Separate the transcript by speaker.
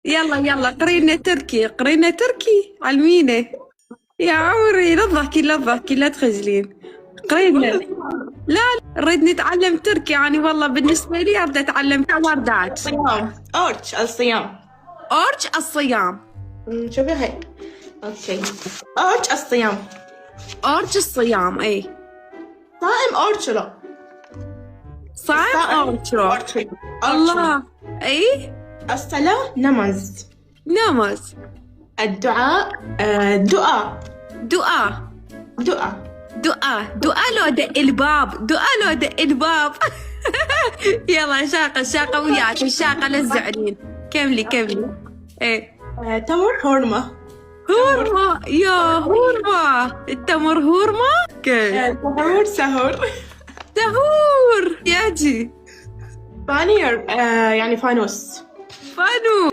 Speaker 1: يلا يلا قرينا تركي، قرينا تركي علمينا يا عمري. لا تضحكي لا تضحكي لا تخجلين. قرينا. لا نريد نتعلم تركي يعني، والله بالنسبة لي أريد أتعلم وردات.
Speaker 2: الصيام. أورج الصيام.
Speaker 1: أرج الصيام.
Speaker 2: شوفي هاي. أوكي. أورج الصيام.
Speaker 1: أرج الصيام أي.
Speaker 2: صائم أورجلو.
Speaker 1: صعب أورجو. الله. أي.
Speaker 2: الصلاة نماز.
Speaker 1: نماز.
Speaker 2: الدعاء دعاء.
Speaker 1: دعاء.
Speaker 2: دعاء.
Speaker 1: دعاء. دعاء لو دق الباب، دعاء لو دق الباب. يلا شاقة شاقة وياك الشاقة لا تزعلين. كملي كملي. ايه.
Speaker 2: تمر هورمة.
Speaker 1: هورما يا هورما، التمر هورما. كيف؟
Speaker 2: سهور سهور.
Speaker 1: سهور ياجي.
Speaker 2: فانير يعني فانوس.
Speaker 1: فانو.